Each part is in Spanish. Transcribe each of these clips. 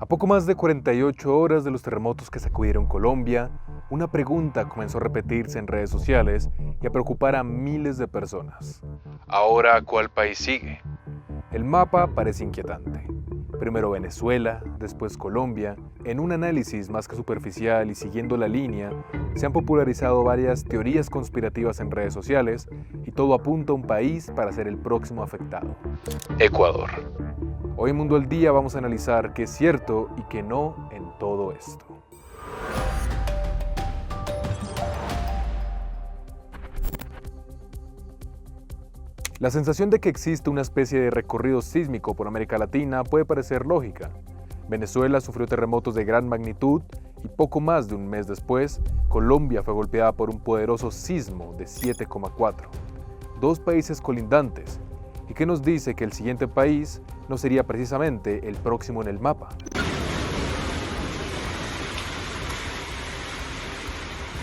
A poco más de 48 horas de los terremotos que sacudieron Colombia, una pregunta comenzó a repetirse en redes sociales y a preocupar a miles de personas. Ahora, ¿cuál país sigue? El mapa parece inquietante. Primero Venezuela, después Colombia. En un análisis más que superficial y siguiendo la línea, se han popularizado varias teorías conspirativas en redes sociales y todo apunta a un país para ser el próximo afectado: Ecuador. Hoy en Mundo al Día vamos a analizar qué es cierto y qué no en todo esto. La sensación de que existe una especie de recorrido sísmico por América Latina puede parecer lógica. Venezuela sufrió terremotos de gran magnitud y poco más de un mes después, Colombia fue golpeada por un poderoso sismo de 7,4. Dos países colindantes. ¿Y qué nos dice que el siguiente país no sería precisamente el próximo en el mapa?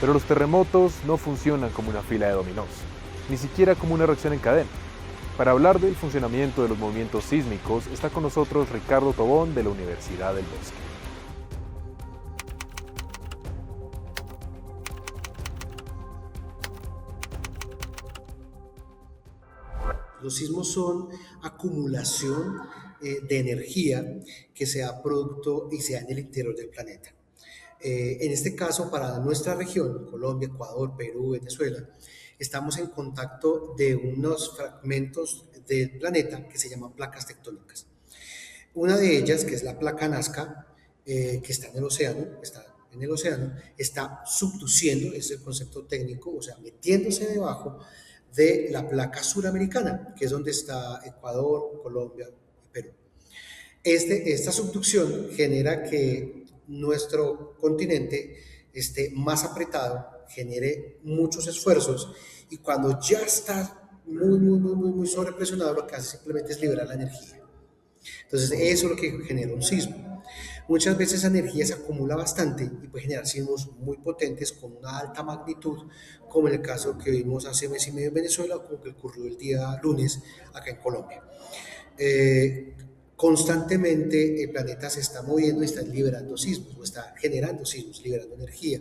Pero los terremotos no funcionan como una fila de dominós, ni siquiera como una reacción en cadena. Para hablar del funcionamiento de los movimientos sísmicos está con nosotros Ricardo Tobón de la Universidad del Bosque. Los sismos son acumulación de energía que se da producto y se da en el interior del planeta. En este caso, para nuestra región, Colombia, Ecuador, Perú, Venezuela, estamos en contacto de unos fragmentos del planeta que se llaman placas tectónicas. Una de ellas, que es la placa Nazca, que está en el océano, está subduciendo, es el concepto técnico, o sea, metiéndose debajo de la placa suramericana, que es donde está Ecuador, Colombia y Perú. Esta subducción genera que nuestro continente esté más apretado, genere muchos esfuerzos, y cuando ya está muy sobrepresionado, lo que hace simplemente es liberar la energía. Entonces, eso es lo que genera un sismo. Muchas veces esa energía se acumula bastante y puede generar sismos muy potentes con una alta magnitud, como en el caso que vimos hace mes y medio en Venezuela, o como que ocurrió el día lunes acá en Colombia. Constantemente el planeta se está moviendo y está liberando sismos, o está generando sismos, liberando energía.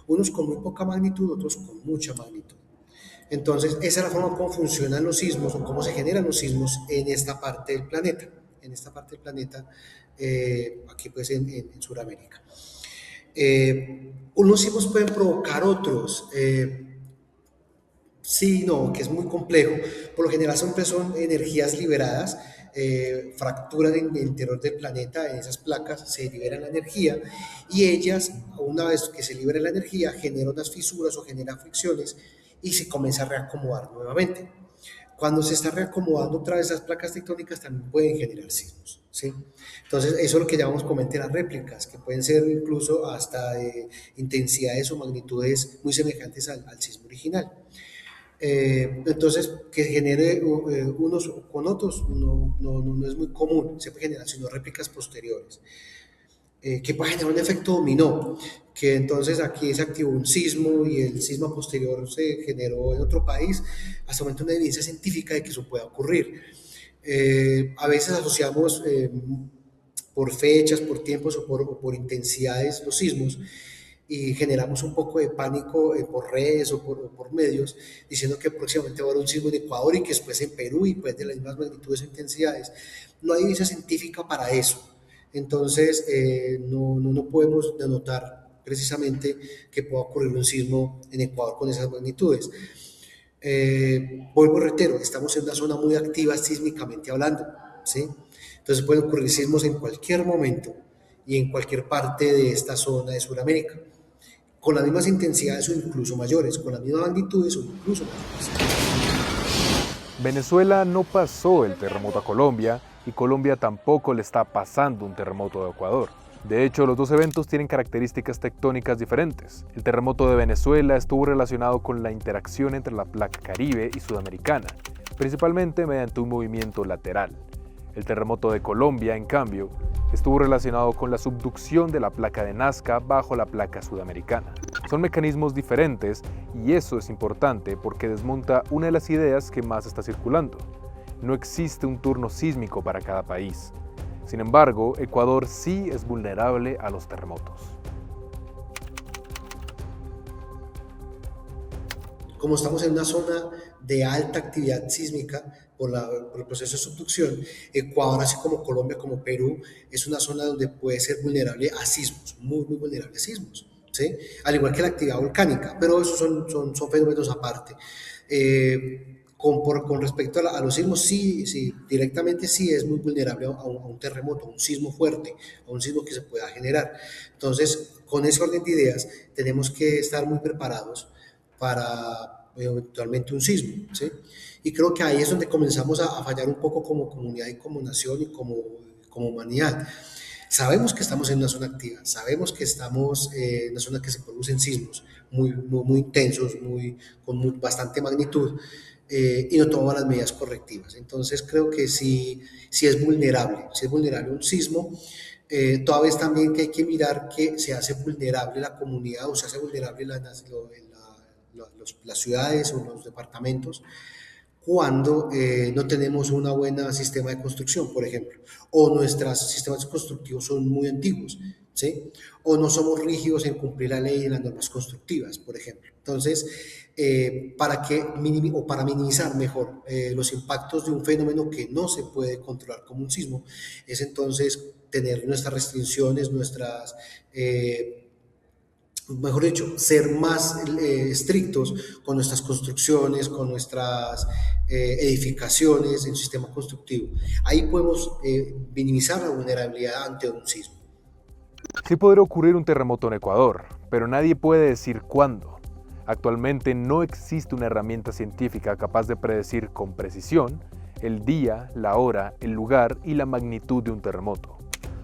Unos con muy poca magnitud, otros con mucha magnitud. Entonces, esa es la forma como funcionan los sismos o cómo se generan los sismos en esta parte del planeta. Aquí pues en Sudamérica. Unos sismos pueden provocar otros. Sí, no, que es muy complejo. Por lo general siempre son energías liberadas, fracturan en el interior del planeta, en esas placas se libera la energía y ellas, una vez que se libera la energía, generan unas fisuras o generan fricciones y se comienza a reacomodar nuevamente. Cuando se está reacomodando otra vez las placas tectónicas también pueden generar sismos, ¿sí? Entonces eso es lo que llamamos comúnmente las réplicas, que pueden ser incluso hasta de intensidades o magnitudes muy semejantes al sismo original. Entonces, que genere unos con otros no es muy común, se puede generar sino réplicas posteriores. Que puede generar un efecto dominó, que entonces aquí se activó un sismo y el sismo posterior se generó en otro país, hasta el momento una evidencia científica de que eso pueda ocurrir. A veces asociamos por fechas, por tiempos o por intensidades los sismos, y generamos un poco de pánico por redes o por medios, diciendo que próximamente va a haber un sismo en Ecuador y que después en Perú y pues de las mismas magnitudes o intensidades. No hay evidencia científica para eso. Entonces, no podemos denotar precisamente que pueda ocurrir un sismo en Ecuador con esas magnitudes. Vuelvo y reitero, estamos en una zona muy activa sísmicamente hablando, ¿sí? Entonces pueden ocurrir sismos en cualquier momento y en cualquier parte de esta zona de Sudamérica, con las mismas intensidades o incluso mayores, con las mismas magnitudes o incluso mayores. Venezuela no pasó el terremoto a Colombia y Colombia tampoco le está pasando un terremoto a Ecuador. De hecho, los dos eventos tienen características tectónicas diferentes. El terremoto de Venezuela estuvo relacionado con la interacción entre la placa Caribe y Sudamericana, principalmente mediante un movimiento lateral. El terremoto de Colombia, en cambio, estuvo relacionado con la subducción de la placa de Nazca bajo la placa sudamericana. Son mecanismos diferentes y eso es importante porque desmonta una de las ideas que más está circulando. No existe un turno sísmico para cada país. Sin embargo, Ecuador sí es vulnerable a los terremotos. Como estamos en una zona de alta actividad sísmica por el proceso de subducción, Ecuador, así como Colombia, como Perú, es una zona donde puede ser vulnerable a sismos, muy vulnerable a sismos, ¿sí? Al igual que la actividad volcánica, pero esos son fenómenos aparte. Con respecto a los sismos, sí, directamente sí es muy vulnerable a un terremoto, a un sismo fuerte, a un sismo que se pueda generar. Entonces, con ese orden de ideas, tenemos que estar muy preparados para eventualmente un sismo, ¿sí? Y creo que ahí es donde comenzamos a fallar un poco como comunidad y como nación y como humanidad. Sabemos que estamos en una zona activa, sabemos que estamos en una zona que se producen sismos muy intensos, bastante magnitud, y no tomamos las medidas correctivas. Entonces creo que sí es vulnerable un sismo. Toda vez también que hay que mirar que se hace vulnerable la comunidad o se hace vulnerable las ciudades o los departamentos cuando no tenemos un buen sistema de construcción, por ejemplo, o nuestros sistemas constructivos son muy antiguos, ¿sí? O no somos rígidos en cumplir la ley y las normas constructivas, por ejemplo. Entonces, para minimizar mejor los impactos de un fenómeno que no se puede controlar como un sismo, es entonces tener nuestras restricciones, mejor dicho, ser más estrictos con nuestras construcciones, con nuestras edificaciones en sistema constructivo. Ahí podemos minimizar la vulnerabilidad ante un sismo. Sí podría ocurrir un terremoto en Ecuador, pero nadie puede decir cuándo. Actualmente no existe una herramienta científica capaz de predecir con precisión el día, la hora, el lugar y la magnitud de un terremoto.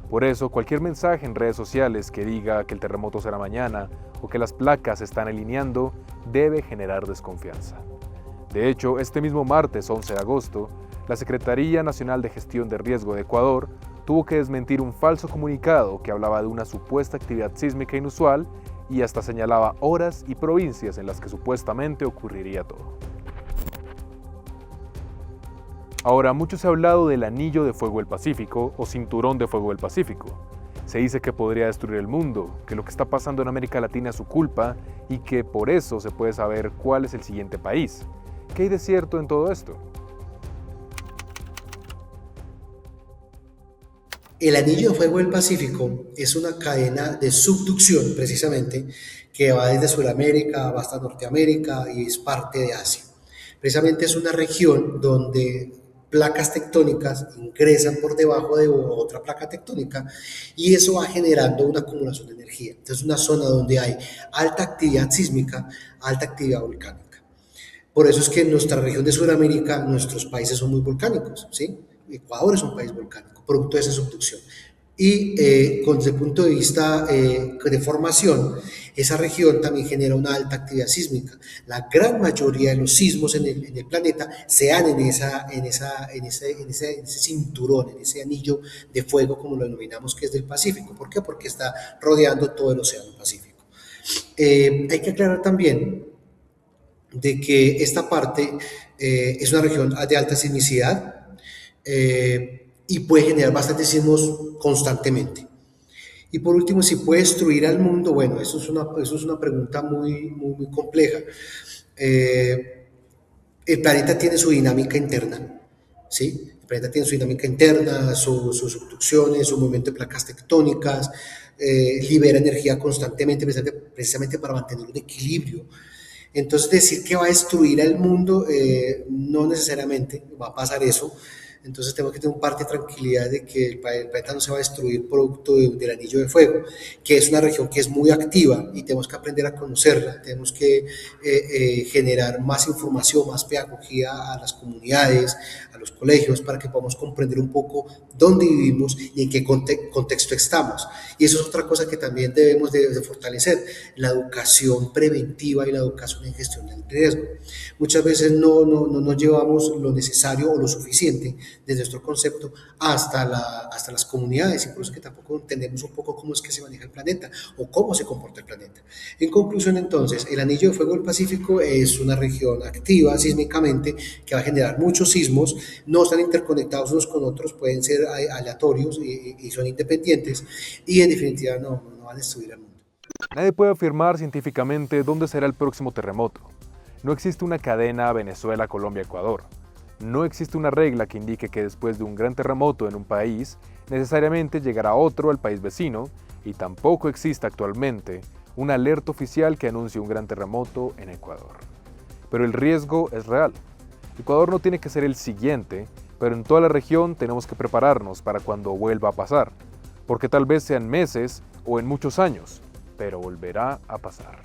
Por eso, cualquier mensaje en redes sociales que diga que el terremoto será mañana o que las placas se están alineando debe generar desconfianza. De hecho, este mismo martes 11 de agosto, la Secretaría Nacional de Gestión de Riesgo de Ecuador tuvo que desmentir un falso comunicado que hablaba de una supuesta actividad sísmica inusual y hasta señalaba horas y provincias en las que supuestamente ocurriría todo. Ahora, mucho se ha hablado del Anillo de Fuego del Pacífico o Cinturón de Fuego del Pacífico. Se dice que podría destruir el mundo, que lo que está pasando en América Latina es su culpa y que por eso se puede saber cuál es el siguiente país. ¿Qué hay de cierto en todo esto? El Anillo de Fuego del Pacífico es una cadena de subducción, precisamente, que va desde Sudamérica, va hasta Norteamérica y es parte de Asia. Precisamente es una región donde placas tectónicas ingresan por debajo de otra placa tectónica y eso va generando una acumulación de energía. Entonces es una zona donde hay alta actividad sísmica, alta actividad volcánica. Por eso es que en nuestra región de Sudamérica nuestros países son muy volcánicos, ¿sí? Ecuador es un país volcánico, producto de esa subducción. Y desde el punto de vista de formación, esa región también genera una alta actividad sísmica. La gran mayoría de los sismos en el planeta se dan en ese cinturón, en ese anillo de fuego, como lo denominamos, que es del Pacífico. ¿Por qué? Porque está rodeando todo el Océano Pacífico. Hay que aclarar también de que esta parte es una región de alta sismicidad y puede generar bastantes sismos constantemente. Y por último, si puede destruir al mundo, bueno, eso es una pregunta muy compleja. El planeta tiene su dinámica interna, ¿sí? El planeta tiene su dinámica interna, sus subducciones, su movimiento de placas tectónicas, libera energía constantemente, precisamente para mantener un equilibrio. Entonces decir que va a destruir al mundo, no necesariamente va a pasar eso. Entonces tenemos que tener un parte de tranquilidad de que el planeta no se va a destruir producto del anillo de fuego, que es una región que es muy activa y tenemos que aprender a conocerla, tenemos que generar más información, más pedagogía a las comunidades, a los colegios, para que podamos comprender un poco dónde vivimos y en qué contexto estamos. Y eso es otra cosa que también debemos de fortalecer, la educación preventiva y la educación en gestión del riesgo. Muchas veces no llevamos lo necesario o lo suficiente desde nuestro concepto hasta las comunidades, y por eso que tampoco entendemos un poco cómo es que se maneja el planeta o cómo se comporta el planeta. En conclusión, entonces, el Anillo de Fuego del Pacífico es una región activa sísmicamente que va a generar muchos sismos, no están interconectados unos con otros, pueden ser aleatorios y son independientes, y en definitiva no van a destruir al mundo. Nadie puede afirmar científicamente dónde será el próximo terremoto. No existe una cadena Venezuela, Colombia, Ecuador. No existe una regla que indique que después de un gran terremoto en un país, necesariamente llegará otro al país vecino, y tampoco existe actualmente una alerta oficial que anuncie un gran terremoto en Ecuador. Pero el riesgo es real. Ecuador no tiene que ser el siguiente, pero en toda la región tenemos que prepararnos para cuando vuelva a pasar, porque tal vez sean meses o en muchos años, pero volverá a pasar.